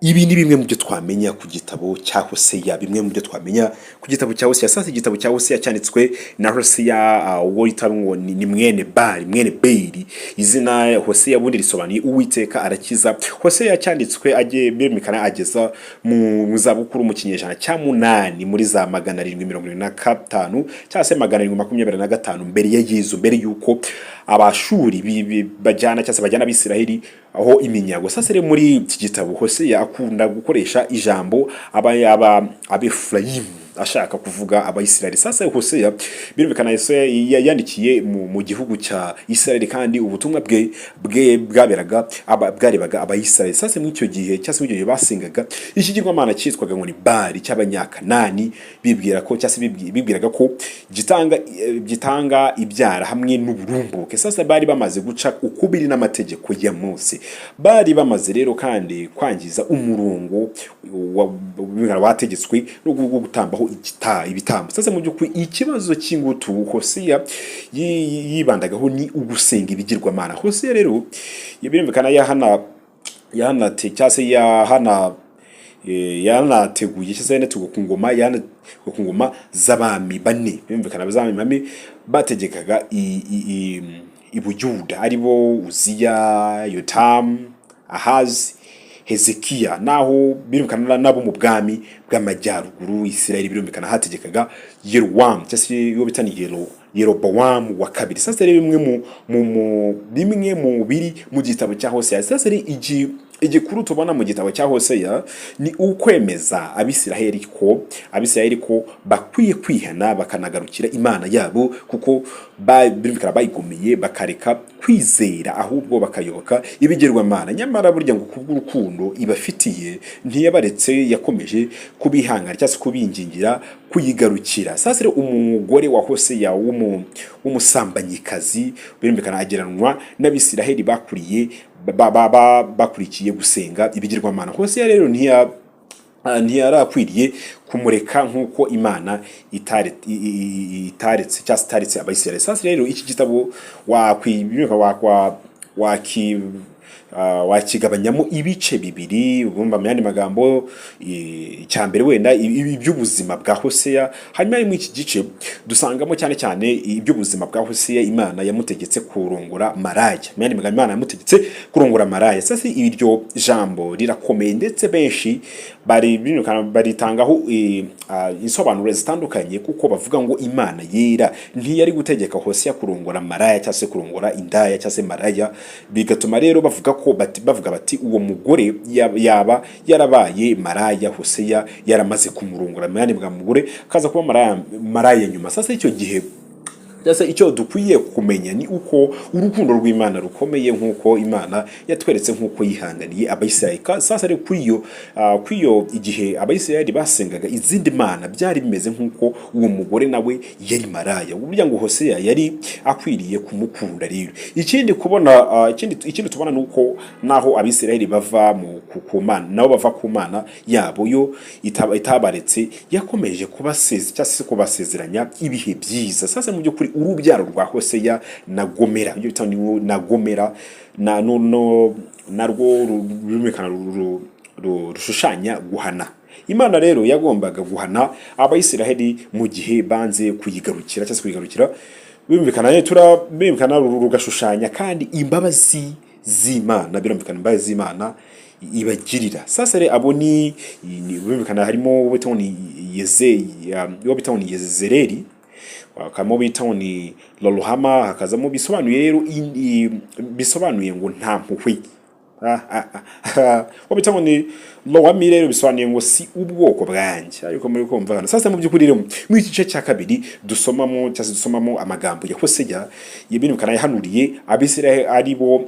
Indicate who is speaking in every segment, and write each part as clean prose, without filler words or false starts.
Speaker 1: Ibi ni bimwe mu byo twamenya ku gitabo cya Hoseya, bimwe mu byo twamenya ku gitabo cya Hoseya. Sasa igitabo cya Hoseya cyanditswe na Hoseya, uwo yita ngo ni mwene Bari, mwene Beri. Izina Hoseya bundi risobanuye Uwiteka arakiza. Hoseya cyanditswe birumvikana ageza mu zabukuru mu kinyejana cya munani muri za 725 cyangwa se 725 mbere ya Yezu, mbere yuko abashuri bajyana cyangwa se bajyana Abisiraheli aho iminyago. Sasa rero muri iki gitabo Hoseya akunda gukoresha ijambo Abefurayimu ashaka kuvuga Abayisiraheli. Sasa Hoseya birumvikana yandikiye mu gihugu cya Isiraheli kandi ubutumwa bwe bwarebaga Abayisiraheli. Sasa muri icyo gihe cyase mu gihe basengaga ikigirwamana cyitwaga ngo ni Bari cy'Abanyakanani, bibwiraga ko gitanga ibyara hamwe n'uburumbuke. Sasa bari bamaze guca ukubiri n'amategeko ya Mose, bari bamaze rero kandi kwangiza umurongo wategetswe no gutambaho ibitambo. Sasa mu by'ukuri ikibazo cy'ingutu Hoseya yibandagaho ni ugusenga ibigirwamana. Hoseya rero birumvikana yanateguye cyane ku ngoma z'abami bane. Birumvikana abazami bane bategekaga ibuyuda aribo Uziya, Yotamu, Ahazi, Hezekiya. Naho birumvikana nabo mu bwami bw'amajyaruguru Isiraheli birumvikana hategekaga Yerobowamu cyangwa yo bitani Yerobowamu wa kabiri. Sasa rero bimwe mu biri mu gitabo cya Hoseya. Sasa rero igikuru tubona mu gitabo cya Hoseya ni ukwemeza Abisiraheli ko bakwiye kwihana bakanagarukira Imana yabo, kuko birumvikana bayigomeye bakareka kwizera ahubwo bakayoboka ibigirwamana. Nyamara burya ngo kubw'urukundo ibafitiye ntiyabaretse, yakomeje kubihangana cyangwa se kubingingira kuyigarukira. Sasa rero umugore wa Hoseya w'umusambanyikazi birumvikana ageranwa n'Abisiraheli bakurikiye gusenga ibigirwamana. Hoseya rero ntiyarakwiriye kumureka nk'uko Imana itaretse Abayisiraheli. Sasa rero iki gitabo wakigabanyamo ibice bibiri. Ugomba mu yandi magambo icyambere wenda iby'ubuzima bwa Hoseya, hanyuma mu iki gice dusangamo cyane iby'ubuzima bwa Hoseya. Imana yamutegetse kurongora Maraya, mu yandi magambo Imana yamutegetse kurongora Maraya. Sasa iryo jambo rirakomeye ndetse benshi baritangaho insobanuro zitandukanye, kuko bavuga ngo Imana yera ntiyari gutegeka Hoseya kurongora Maraya cyangwa se kurongora indaya cyangwa se Maraya, bigatuma rero bavuga bati uwo mugore yaba yarabaye Maraya, Hoseya yaramaze kumurongora, mu yandi magambo mugore kaza kuba Maraya nyuma. Sasa icyo gihe icyo dukwiye kumenya ni uko urukundo rw'Imana rukomeye, nk'uko Imana yatweretse, nk'uko yihanganiye Abayisiraheli. Sasa rero kwiyo igihe Abayisiraheli basengaga izindi mana byari bimeze nk'uko uwo mugore nawe yari Maraya. Burya ngo Hoseya yari akwiriye kumukunda. Rero ikindi tubona ni uko naho Abisiraheli bava ku Mana, nabo bava ku Mana yabo yo itabaretse, yakomeje kubasezeranya ibihe byiza. Sasa mu by'ukuri urubyaro rwa Hoseya na Gomera, ibyo bitanu na Gomera narwo rumekana rushushanya guhana. Imana rero yagombaga guhana Abayisiraheli mu gihe banze kuyigarukira cyangwa kuyigarukira. Birumvikana rugashushanya kandi imbabazi z'Imana, birumvikana imbabazi z'Imana ibagirira. Sasa rero abo ni birumvikana harimo bitoni Yezereli, hakamo bitoni Loruhama, hakazamo bisobanuye ngo nta mpuhwe. Bitoni Loruhama rero bisobanuye ngo si ubwoko bwanjye, ariko muri kumva hano. Sasa mu by'ukuri rero mu gice cya kabiri dusomamo amagambo ya Hoseya yibinukana yahanuriye Abisiraheli aribo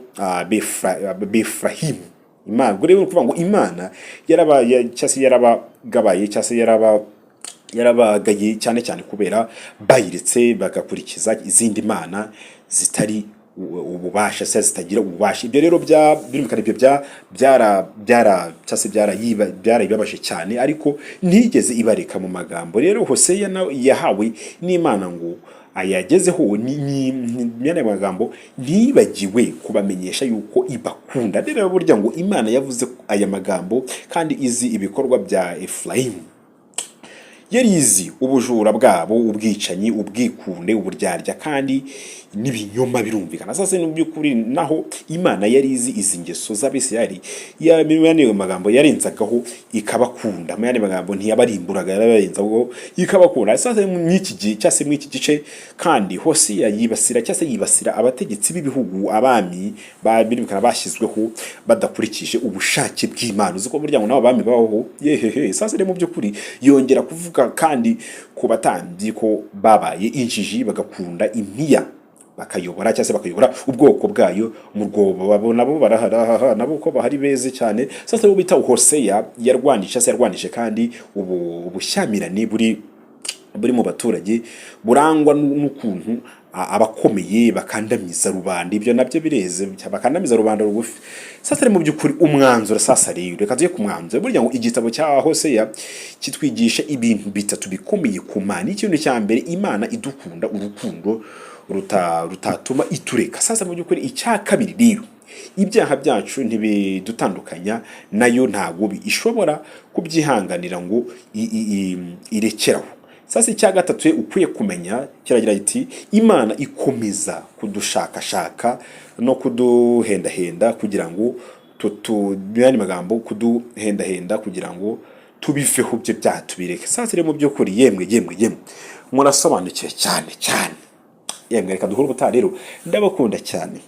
Speaker 1: Befurayimu. Imana ubwo rero kuvuga ngo Imana yarabagabaye cyangwa yarabagaye cyane kubera bayiretse bagakurikiza izindi mana zitari ububasha se zitagira ububasha. Ibyo rero birumvikana ibyo byarayibabaje cyane, ariko ntigeze ibareka mu magambo. Rero Hoseya yahawe n'Imana ngo ayagezeho ni magambo ntibagiwe kubamenyesha yuko ibakunda. Rero burya ngo Imana yavuze aya magambo kandi izi ibikorwa bya Efurayimu, yari izi ubujura bwabo, ubwicanyi, ubwikunde, uburyarya kandi n'ibinyoma birumvikana. Sasa mu by'ukuri naho Imana yari izi izi ngeso z'Abisirayeli, yamenye magambo yarenzagaho ikabakunda, mu yandi magambo ntiyabarimburaga, yarabarenzaho ikabakunda. Sasa mu iki gihe cyase mu iki gice kandi Hosiya yibasira abategetsi b'ibihugu, abami birumvikana bashyizweho badakurikije ubushake bw'Imana. Uzi ko burya ngo nabo abami baho yehehe. Sasa mu by'ukuri yongera kuvuga kandi ku batambyi ko babaye injiji bagakunda impiya, bakayobora cyangwa se bakayobora ubwoko bwayo mu rwobo. Babona bo baraharaha nabo ko bahari beze cyane. Sasa bo bita Hoseya yarwanije kandi ubushyamirane buri mu baturage burangwa n'ukuntu abakomeye bakandamiza rubanda. Ibyo nabyo bireze bakandamiza rubanda rugufi. Sasa mu by'ukuri umwanzuro sasa rero reka tuye ku mwanzuro. Burya ngo igitabo cya Hoseya kitwigisha ibintu bitatu bikomeye ku Mana. Ikintu cya mbere, Imana idukunda urukundo rutatuma itureka. Sasa mu by'ukuri icya kabiri rero, ibyaha byacu ntibidutandukanya nayo, ntago ishobora kubyihanganira ngo irekeraho. Sasa icya gatatu ukwiye kumenya kiragira iti Imana ikomeza kudushakashaka no kuduhendahenda kugira ngo yani magambo kuduhendahenda kugira ngo tubiveho bye byatubireke. Sasa rero mu by'ukuri yemwe murasobanukiye cyane. Yemwe reka duhura ubutaha rero, ndabakunda cyane.